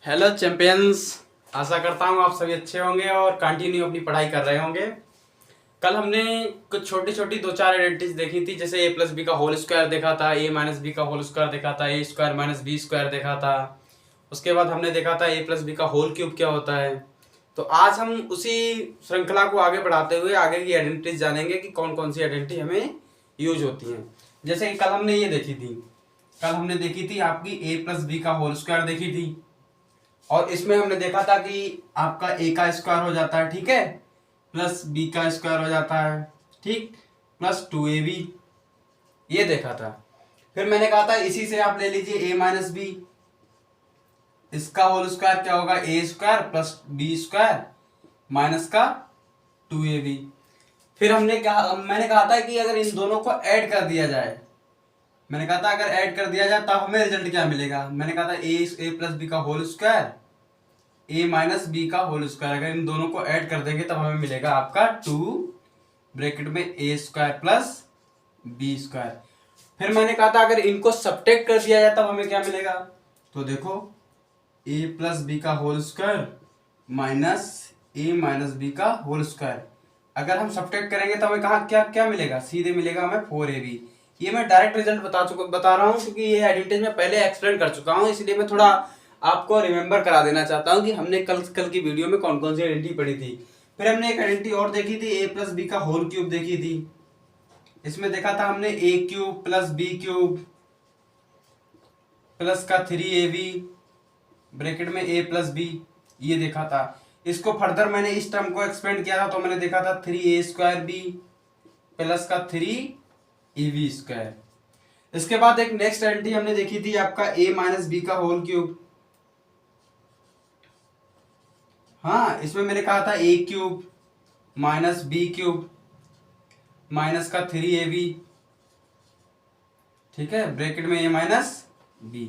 Hello champions. आशा करता हूँ आप सभी अच्छे होंगे और कंटिन्यू अपनी पढ़ाई कर रहे होंगे। कल हमने कुछ छोटी छोटी दो चार आइडेंटिटीज देखी थी, जैसे ए प्लस बी का होल स्क्वायर देखा था, ए माइनस बी का होल स्क्वायर देखा था, ए स्क्वायर माइनस बी स्क्वायर देखा था। उसके बाद हमने देखा था ए प्लस बी का होल क्यूब क्या होता है। तो आज हम उसी श्रृंखला को आगे बढ़ाते हुए आगे की आइडेंटिटीज जानेंगे कि कौन कौन सी आइडेंटिटी हमें यूज होती हैं। जैसे कि कल हमने ये देखी थी, कल हमने देखी थी आपकी ए प्लस बी का होल स्क्वायर देखी थी, और इसमें हमने देखा था कि आपका ए का स्क्वायर हो जाता है, ठीक है, प्लस बी का स्क्वायर हो जाता है, ठीक, प्लस 2ab, ये देखा था। फिर मैंने कहा था इसी से आप ले लीजिए ए माइनस बी, इसका होल स्क्वायर क्या होगा, A square plus B square minus का 2ab। फिर मैंने कहा था कि अगर इन दोनों को ऐड कर दिया जाए, मैंने कहा था अगर ऐड कर दिया जाए तब हमें रिजल्ट क्या मिलेगा। मैंने कहा था ए प्लस बी का होल स्क्वायर, ए माइनस बी का होल स्क्वायर, अगर इन दोनों को ऐड कर देंगे तब हमें मिलेगा आपका 2 ब्रैकेट में ए स्क्वायर प्लस बी स्क्वायर। फिर मैंने कहा था अगर इनको सब्ट्रैक्ट कर दिया जाए तब हमें क्या मिलेगा। तो देखो ए प्लस बी का होल स्क्वायर माइनस ए माइनस बी का होल स्क्वायर, अगर हम सब्ट्रैक्ट करेंगे तो हमें कहा क्या क्या मिलेगा, सीधे मिलेगा हमें 4ab। ये मैं डायरेक्ट रिजल्ट बता रहा हूँ क्योंकि ये आइडेंटिटी मैं पहले एक्सप्लेन कर चुका हूँ, इसलिए मैं थोड़ा आपको रिमेंबर करा देना चाहता हूँ कि हमने कल की वीडियो में कौन कौन सी आइडेंटिटी पढ़ी थी। फिर हमने एक आइडेंटिटी और देखी थी, ए प्लस बी का होल क्यूब देखी थी। इसमें देखा था हमने A cube plus B cube plus का 3ab ब्रैकेट में ए प्लस बी, ये देखा था। इसको फर्दर मैंने इस टर्म को एक्सपेंड किया था तो मैंने देखा था 3a स्क्वायर बी प्लस का 3ab स्क्वायर। इसके बाद एक नेक्स्ट आइडेंटिटी हमने देखी थी आपका ए माइनस बी का होल क्यूब। हाँ, इसमें मैंने कहा था A cube minus B cube minus का 3ab, ठीक है, ब्रैकेट में ए माइनस बी।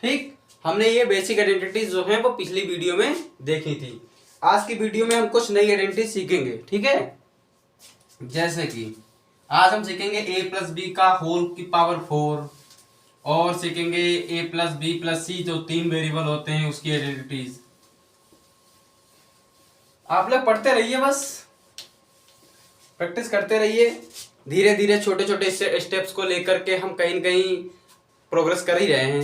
ठीक, हमने ये बेसिक आइडेंटिटी जो है वो पिछली वीडियो में देखी थी। आज की वीडियो में हम कुछ नई आइडेंटिटी सीखेंगे, ठीक है। जैसे कि आज हम सीखेंगे ए प्लस बी का होल की पावर 4, और सीखेंगे ए प्लस बी प्लस सी, जो 3 वेरिएबल होते हैं उसकी आइडेंटिटीज। आप लोग पढ़ते रहिए, बस प्रैक्टिस करते रहिए। धीरे धीरे छोटे छोटे स्टेप्स को लेकर के हम कहीं न कहीं प्रोग्रेस कर ही रहे हैं।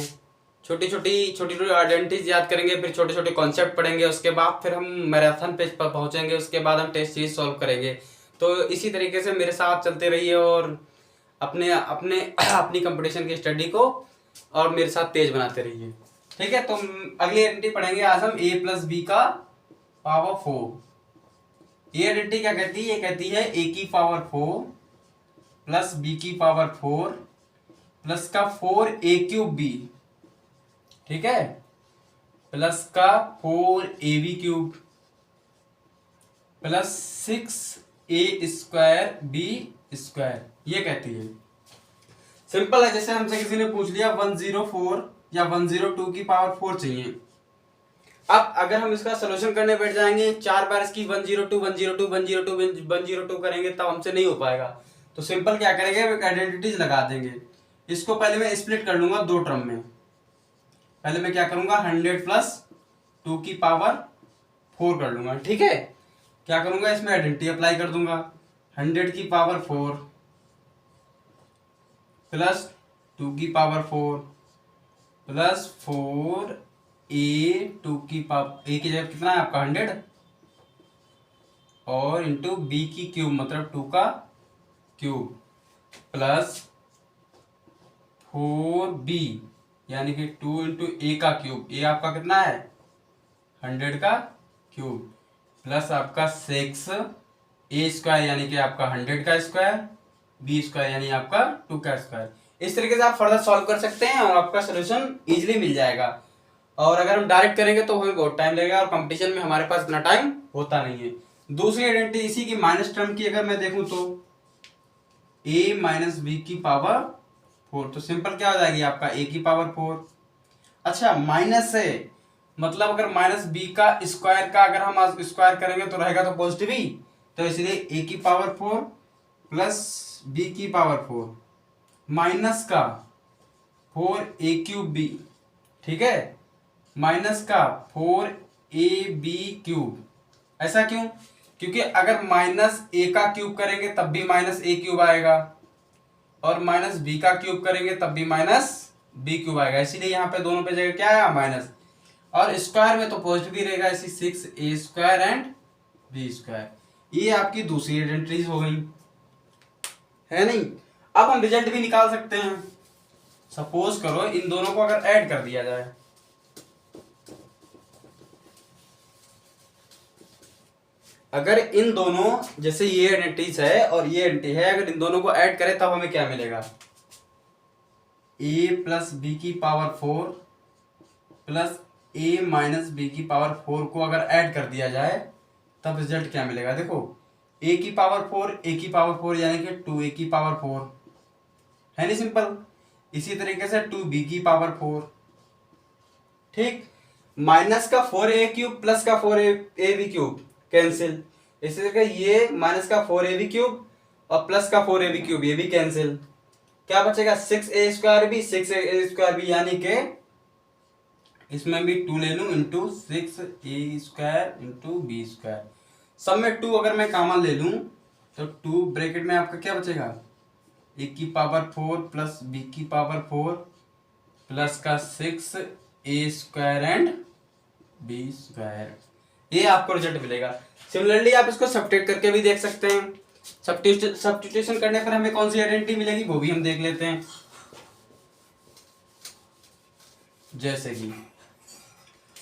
छोटी छोटी आइडेंटिटीज याद करेंगे, फिर छोटे छोटे कॉन्सेप्ट पढ़ेंगे, उसके बाद फिर हम मैराथन पेज पर पहुंचेंगे, उसके बाद हम टेस्ट सीरीज सॉल्व करेंगे। तो इसी तरीके से मेरे साथ चलते रहिए और अपने अपने अपनी कंपटीशन की स्टडी को और मेरे साथ तेज बनाते रहिए, ठीक है। तो अगली आइडेंटिटी पढ़ेंगे आज हम ए प्लस बी का पावर 4। ये आइडेंटिटी क्या कहती है, ये कहती है ए की पावर 4 प्लस बी की पावर 4 प्लस का 4a क्यूब बी, ठीक है, प्लस का 4ab cube plus 6a square b square, ये कहती है। सिंपल है, जैसे हमसे किसी ने पूछ लिया 104 या 102 की पावर 4 चाहिए। अब अगर हम इसका सोल्यूशन करने बैठ जाएंगे, 4 बार इसकी 102 102 102 102 करेंगे तब हमसे नहीं हो पाएगा। तो सिंपल क्या करेंगे, आइडेंटिटीज लगा देंगे। इसको पहले मैं स्प्लिट कर लूंगा 2 टर्म में। पहले मैं क्या करूंगा, 100 प्लस 2 की पावर 4 कर लूंगा, ठीक है। क्या करूंगा, इसमें आइडेंटिटी अप्लाई कर दूंगा, 100 की पावर 4 प्लस 2 की पावर 4 प्लस 4a 2 की पावर, ए की जगह कितना है आपका 100, और इंटू बी की क्यूब मतलब 2 का क्यूब प्लस 4b यानी कि 2 इंटू ए का क्यूब, ए आपका कितना है 100 का क्यूब प्लस आपका 6a स्क्वायर यानी कि आपका 100 का स्क्वायर, बी स्क्वायर यानी आपका 2 का स्क्वायर। इस तरीके से आप फर्दर सॉल्व कर सकते हैं और आपका सोल्यूशन इजीली मिल जाएगा। और अगर हम डायरेक्ट करेंगे तो हमें बहुत टाइम लगेगा और कंपटीशन में हमारे पास इतना टाइम होता नहीं है। दूसरी आइडेंटिटी इसी की माइनस टर्म की अगर मैं देखूं तो a माइनस बी की पावर 4, तो सिंपल क्या हो जाएगी आपका a की पावर 4। अच्छा, माइनस है मतलब अगर माइनस बी का स्क्वायर का अगर हम स्क्वायर करेंगे तो रहेगा तो पॉजिटिव ही, तो इसलिए a की पावर 4 प्लस b की पावर 4 माइनस का 4a क्यूब b, ठीक है, माइनस का 4ab क्यूब। ऐसा क्यों? क्योंकि अगर माइनस ए का क्यूब करेंगे तब भी माइनस ए क्यूब आएगा, और माइनस बी का क्यूब करेंगे तब भी माइनस बी क्यूब आएगा, इसीलिए यहाँ पे दोनों पे जगह क्या आया, माइनस। और स्क्वायर में तो पॉजिटिव ही रहेगा, इसी 6a² एंड b²। ये आपकी दूसरी आइडेंटिटीज हो गई, है नहीं। अब हम रिजल्ट भी निकाल सकते हैं। सपोज करो इन दोनों को अगर ऐड कर दिया जाए, अगर इन दोनों, जैसे ये आइडेंटिटीज है और ये आइडेंटिटी है, अगर इन दोनों को ऐड करें तब हमें क्या मिलेगा, a प्लस बी की power 4 plus a minus b की पावर 4 को अगर ऐड कर दिया जाए तब रिजल्ट क्या मिलेगा। देखो a की पावर 4, a की पावर 4 यानी कि 2a की पावर 4, है नहीं, सिंपल। इसी तरीके से 2b की पावर 4, ठीक। माइनस का 4a³ प्लस का 4ab³ कैंसिल, इसी तरीके ये माइनस का 4ab³ और प्लस का 4ab³ ये भी कैंसिल। क्या बचेगा, 6a² 6a² यानी कि इसमें भी 2 ले लूं इंटू 6a² इंटू b²। सब में 2 अगर मैं कॉमन ले लूं तो 2 ब्रैकेट में आपका क्या बचेगा, a की पावर 4 प्लस b की पावर 4 प्लस का 6a² एंड b²। ये आपको रिजल्ट मिलेगा। सिमिलरली आप इसको सब्ट्रैक्ट करके भी देख सकते हैं। सब्स्टिट्यूशन करने पर हमें कौन सी आइडेंटिटी मिलेगी वो भी हम देख लेते हैं। जैसे कि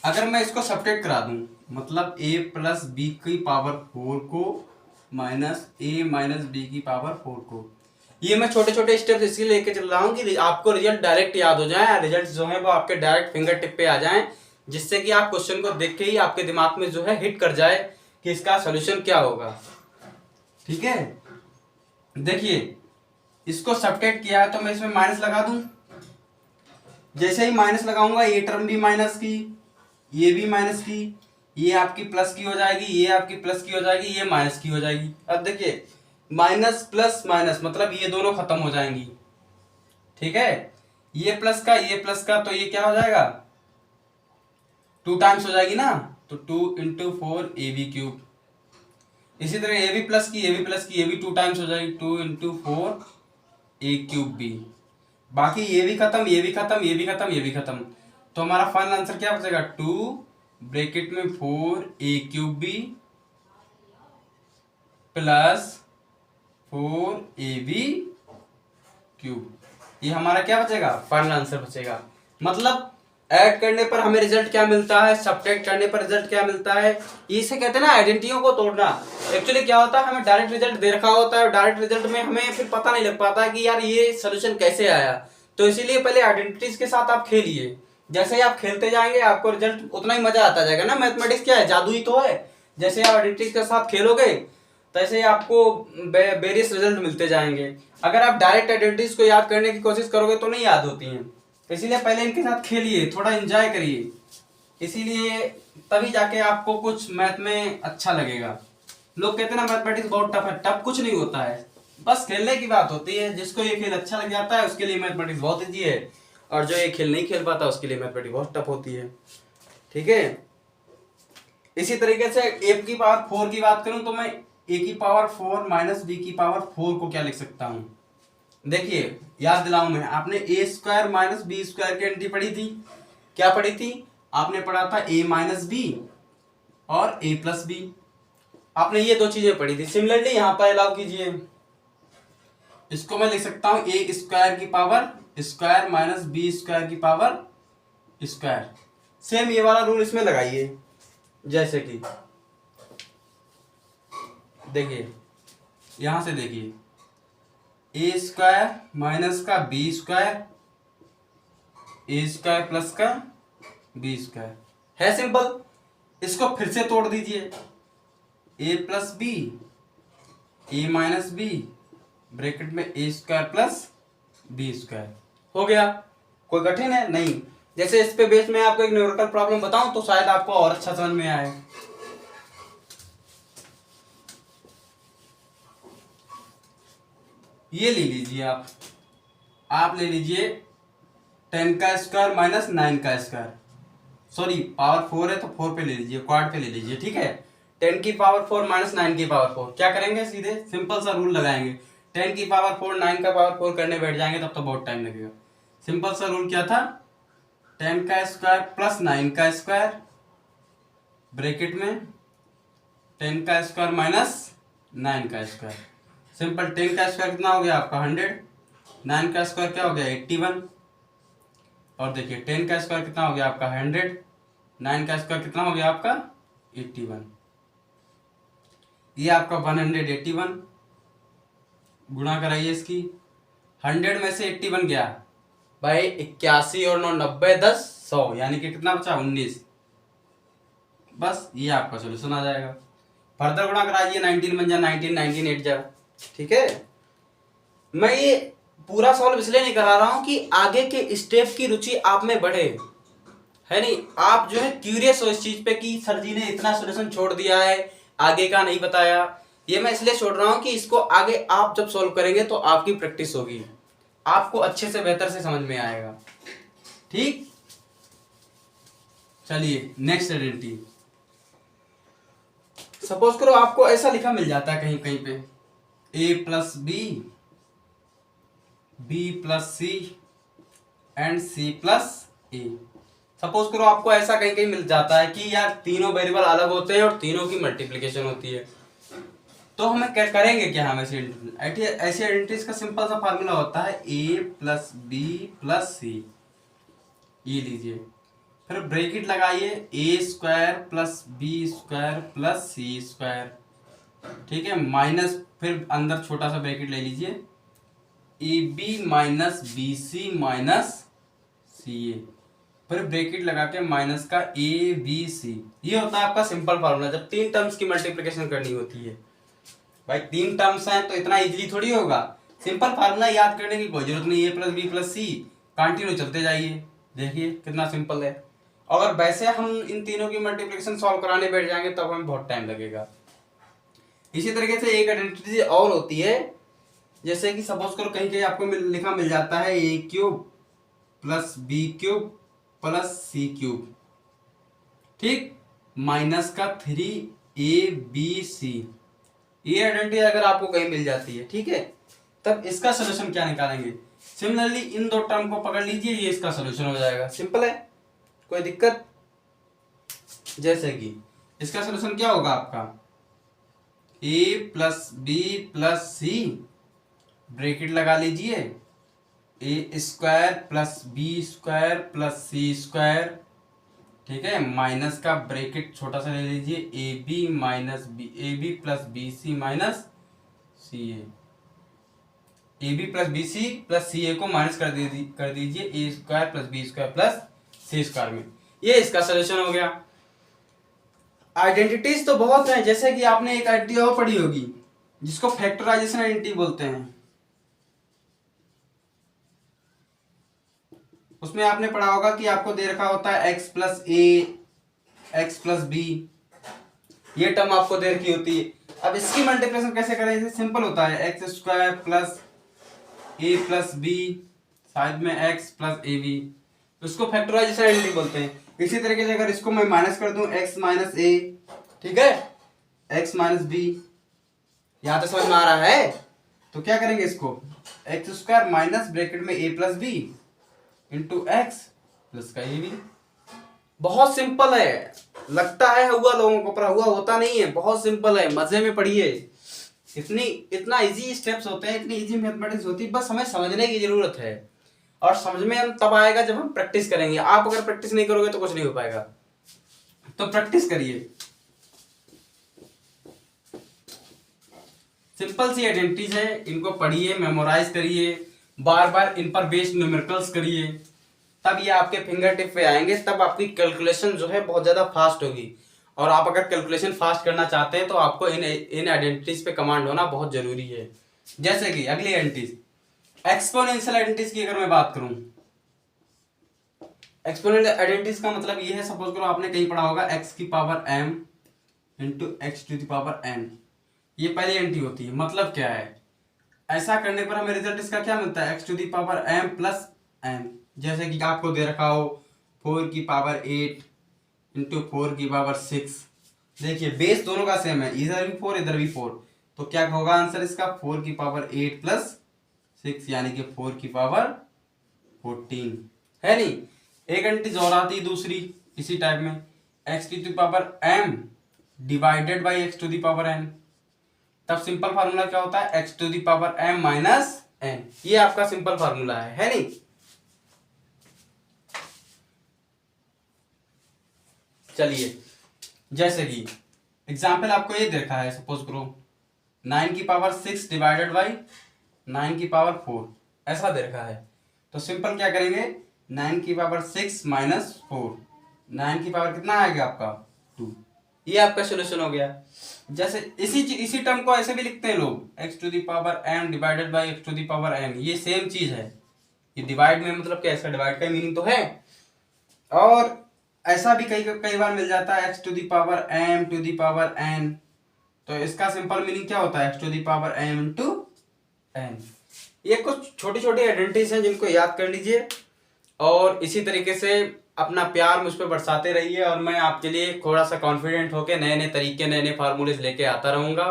अगर मैं इसको सब्ट्रैक्ट करा दूं, मतलब a प्लस बी की पावर 4 को माइनस a माइनस बी की पावर 4 को, ये मैं छोटे छोटे स्टेप्स इसलिए लेके चल रहा हूँ कि आपको रिजल्ट डायरेक्ट याद हो जाए, रिजल्ट जो है वो आपके डायरेक्ट फिंगर टिप पे आ जाए, जिससे कि आप क्वेश्चन को देख के ही आपके दिमाग में जो है हिट कर जाए कि इसका सोल्यूशन क्या होगा। ठीक है, देखिए इसको सब्ट्रैक्ट किया है तो मैं इसमें माइनस लगा दूं। जैसे ही माइनस लगाऊंगा ये टर्म भी माइनस की, ये भी माइनस की, ये आपकी प्लस की हो जाएगी, ये आपकी प्लस की हो जाएगी, ये माइनस की हो जाएगी। अब देखिए माइनस प्लस माइनस मतलब ये दोनों खत्म हो जाएंगी। ठीक है, ये प्लस का ये प्लस का, तो ये क्या हो जाएगा, 2 टाइम्स हो जाएगी ना, तो 2 इंटू 4ab³। इसी तरह ये भी प्लस की ये भी प्लस की, ये भी 2 टाइम्स हो जाएगी, 2 इंटू 4a³b। बाकी ये भी खत्म, ये भी खत्म, ये भी खत्म, ये भी खत्म, तो हमारा फाइनल आंसर क्या बचेगा, 2 ब्रैकेट में 4a³ प्लस 4ab³। ये हमारा क्या बचेगा, फाइनल आंसर बचेगा। मतलब ऐड करने पर हमें रिजल्ट क्या मिलता है, सब्ट्रैक्ट करने पर रिजल्ट क्या मिलता है, इसे कहते हैं ना आइडेंटिटियों को तोड़ना। एक्चुअली क्या होता है, हमें डायरेक्ट रिजल्ट दे रखा होता है, डायरेक्ट रिजल्ट में हमें फिर पता नहीं लग पाता कि यार ये सोल्यूशन कैसे आया। तो इसीलिए पहले आइडेंटिटीज के साथ आप खेलिए, जैसे ही आप खेलते जाएंगे आपको रिजल्ट उतना ही मजा आता जाएगा ना। मैथमेटिक्स क्या है, जादू ही तो है। जैसे आप आइडेंटिटीज के साथ खेलोगे तैसे आपको वेरियस रिजल्ट मिलते जाएंगे। अगर आप डायरेक्ट आइडेंटिटीज को याद करने की कोशिश करोगे तो नहीं याद होती हैं, इसीलिए पहले इनके साथ खेलिए, थोड़ा एंजॉय करिए, इसीलिए तभी जाके आपको कुछ मैथ में अच्छा लगेगा। लोग कहते हैं ना मैथमेटिक्स बहुत टफ है, टफ कुछ नहीं होता है, बस खेलने की बात होती है। जिसको ये खेल अच्छा लग जाता है उसके लिए मैथमेटिक्स बहुत ईजी है, और जो ये खेल नहीं खेल पाता उसके लिए मैथमेटिक्स बहुत टफ होती है। ठीक है, इसी तरीके से a की पावर 4 की बात करूं तो मैं a की पावर 4 माइनस b की पावर 4 को क्या लिख सकता हूं। देखिए याद दिलाऊं मैं, आपने a² माइनस b² की आइडेंटिटी पढ़ी थी, क्या पढ़ी थी आपने, पढ़ा था a माइनस b और a प्लस b, आपने ये दो चीजें पढ़ी थी। सिमिलरली यहां पर अलाउ कीजिए, इसको मैं लिख सकता हूं a² की पावर स्क्वायर माइनस b² की पावर स्क्वायर। सेम ये वाला रूल इसमें लगाइए, जैसे कि देखिए यहां से देखिए a² माइनस का b² a² प्लस का b² है सिंपल। इसको फिर से तोड़ दीजिए, a plus b a minus b bracket में a² प्लस b² हो गया। कोई कठिन है नहीं। जैसे इस पे बेस में आपको एक न्यूमेरिकल प्रॉब्लम बताऊं तो शायद आपको और अच्छा समझ में आए। ये ले लीजिए, आप ले लीजिए 10 का स्क्वायर माइनस 9 का स्क्वायर। सॉरी पावर 4 है तो 4 पे ले लीजिए, क्वाड पे ले लीजिए, ठीक है। 10 की पावर 4 माइनस 9 की पावर 4 क्या करेंगे, सीधे सिंपल सा रूल लगाएंगे। 10 की पावर 4 9 का पावर 4 करने बैठ जाएंगे तब तो बहुत टाइम लगेगा। सिंपल सा रूल क्या था, 10 का स्क्वायर प्लस 9 का स्क्वायर ब्रैकेट में 10 का स्क्वायर माइनस 9 का स्क्वायर। सिंपल 10 का स्क्वायर कितना हो गया आपका 100, 9 का स्क्वायर क्या हो गया 81, और देखिए 10 का स्क्वायर कितना हो गया आपका 100, 9 का स्क्वायर कितना हो गया आपका 81। ये आपका 181 गुणा कराइए इसकी, 100 में से 81 गया भाई 81 और 9 90 10 100, यानी कि कितना बचा 19। बस ये आपका सोल्यूशन आ जाएगा। फर्दर गुणा कराइए, 19 बन जा 19, 19 8 जा, ठीक है। मैं ये पूरा सॉल्व इसलिए नहीं करा रहा हूं कि आगे के स्टेप की रुचि आप में बढ़े, है नहीं, आप जो है क्यूरियस हो इस चीज पे कि सर जी ने इतना सोल्यूशन छोड़ दिया है, आगे का नहीं बताया। ये मैं इसलिए छोड़ रहा हूं कि इसको आगे आप जब सॉल्व करेंगे तो आपकी प्रैक्टिस होगी, आपको अच्छे से बेहतर से समझ में आएगा, ठीक। चलिए नेक्स्ट आइडेंटिटी, सपोज करो आपको ऐसा लिखा मिल जाता है कहीं कहीं पे a plus B plus c and c plus a. Suppose करो आपको ऐसा कहीं कहीं मिल जाता है कि यार तीनों वेरिएबल अलग होते हैं और तीनों की मल्टीप्लिकेशन होती है, तो हमें क्या करेंगे, क्या हम ऐसे आइडेंटिटीज का सिंपल सा फार्मूला होता है a plus B plus c, ये लीजिए, फिर ब्रैकेट लगाइए a square plus B square plus C square, ठीक है, माइनस फिर अंदर छोटा सा ब्रैकेट ले लीजिए A B minus B C minus C A, फिर ब्रैकेट लगा के माइनस का ए बी सी। ये होता है आपका सिंपल फार्मूला जब तीन टर्म्स की मल्टीप्लिकेशन करनी होती है। भाई तीन टर्म्स हैं तो इतना इजीली थोड़ी होगा, सिंपल फार्मूला याद करने की कोई जरूरत नहीं, ए प्लस बी प्लस सी कंटिन्यू चलते जाइए, देखिए कितना सिंपल है। अगर वैसे हम इन तीनों की मल्टीप्लिकेशन सॉल्व कराने बैठ जाएंगे तब हमें बहुत टाइम लगेगा। इसी तरीके से एक आइडेंटिटी और होती है, जैसे कि सपोज करो कहीं कहीं आपको लिखा मिल जाता है A cube plus B cube plus C cube, ठीक, माइनस का 3abc। ये आइडेंटिटी अगर आपको कहीं मिल जाती है, ठीक है, तब इसका सोल्यूशन क्या निकालेंगे, सिमिलरली इन दो टर्म को पकड़ लीजिए, ये इसका सोल्यूशन हो जाएगा, सिंपल है, कोई दिक्कत। जैसे कि इसका सोल्यूशन क्या होगा आपका a plus B plus C, bracket लगा लीजिए A square plus B square plus C square, ठीक है, माइनस का ब्रैकेट छोटा सा ले लीजिए A B minus B, A B plus B C minus C A B plus B C plus C A को माइनस कर दीजिए A square plus B square plus C square में, ये इसका सोल्यूशन हो गया। आइडेंटिटीज तो बहुत हैं, जैसे कि आपने एक आइडेंटिटी और पढ़ी होगी जिसको फैक्टराइजेशन आइडेंटिटी बोलते हैं, उसमें आपने पढ़ा होगा कि आपको दे रखा होता है x प्लस ए एक्स प्लस बी, ये टर्म आपको दे रखी होती है। अब इसकी मल्टीप्लिकेशन कैसे करें, सिंपल होता है एक्स स्क्वायर प्लस ए प्लस बी साइड में x प्लस ए बी, उसको फैक्टराइजेशन आइडेंटिटी बोलते हैं। इसी तरीके से अगर इसको मैं माइनस कर दूं x माइनस ए, ठीक है, x माइनस बी, यहां तो समझ में आ रहा है, तो क्या करेंगे इसको एक्स स्क्वायर माइनस ब्रैकेट में A plus B into X plus का ए बी। बहुत सिंपल है, लगता है हुआ लोगों को, पर हुआ होता नहीं है, बहुत सिंपल है, मजे में पढ़िए। इतना इजी स्टेप्स होते हैं, इतनी इजी मैथमेटिक्स होती है, बस हमें समझने की जरूरत है, और समझ में हम तब आएगा जब हम प्रैक्टिस करेंगे। आप अगर प्रैक्टिस नहीं करोगे तो कुछ नहीं हो पाएगा, तो प्रैक्टिस करिए। सिंपल सी आइडेंटिटीज है, इनको पढ़िए, मेमोराइज करिए, बार बार इन पर बेस्ड न्यूमेरिकल्स करिए, तब ये आपके फिंगर टिप पे आएंगे, तब आपकी कैलकुलेशन जो है बहुत ज्यादा फास्ट होगी। और आप अगर कैलकुलेशन फास्ट करना चाहते हैं तो आपको इन आइडेंटिटीज पे कमांड होना बहुत जरूरी है। जैसे कि अगली आइडेंटिटीज, एक्सपोनेंशियल आइडेंटिटीज की अगर मैं बात करूं, एक्सपोनेंशियल आइडेंटिटीज का मतलब ये है, सपोज करो आपने कहीं पढ़ा होगा x की power m into x to the power n, ये पहली आइडेंटिटी होती है। मतलब क्या है, ऐसा करने पर हमें रिजल्ट इसका क्या मिलता है, x to the power m plus n। जैसे कि आपको दे रखा हो 4 की पावर 8 इंटू 4 की पावर 6। देखिए बेस दोनों का सेम है, इधर भी 4 इधर भी 4, तो क्या होगा आंसर इसका 4 की पावर 8 प्लस 6 यानी कि 4 की पावर 14 है नहीं। एक एंटीज और आती दूसरी इसी टाइप में, x to the power m divided by x to the power n। तब सिंपल फार्मूला क्या होता है, x to the power m minus n। ये आपका सिंपल फार्मूला है नहीं। चलिए जैसे कि एग्जाम्पल आपको ये देखा है, सपोज करो 9 की पावर 6 डिवाइडेड बाई 9 की पावर 4 ऐसा दे रखा है, तो सिंपल क्या करेंगे 9 की पावर 6 माइनस 4, 9 की पावर कितना आएगा आपका 2, ये आपका सोल्यूशन हो गया। जैसे इसी टर्म को ऐसे भी लिखते हैं लोग, x to the power m divided by x to the power n, ये सेम चीज है। ये डिवाइड में मतलब क्या, इसका डिवाइड का मीनिंग तो है। और ऐसा भी कई बार मिल जाता है x to the power m to the power n, तो इसका सिंपल मीनिंग क्या होता है x to the power m into n। ये कुछ छोटी छोटी आइडेंटिटीज हैं जिनको याद कर लीजिए, और इसी तरीके से अपना प्यार मुझ पर बरसाते रहिए, और मैं आपके लिए थोड़ा सा कॉन्फिडेंट होकर नए नए तरीके नए नए फार्मूलेज लेके आता रहूँगा।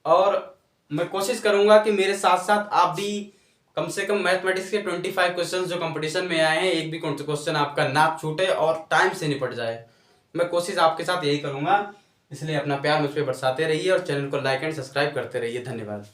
और मैं कोशिश करूँगा कि मेरे साथ साथ आप भी कम से कम मैथमेटिक्स के 25 क्वेश्चन जो कंपटीशन में आए हैं, एक भी क्वेश्चन आपका ना छूटे और टाइम से निपट जाए। मैं कोशिश आपके साथ यही करूँगा, इसलिए अपना प्यार मुझ पर बरसाते रहिए और चैनल को लाइक एंड सब्सक्राइब करते रहिए। धन्यवाद।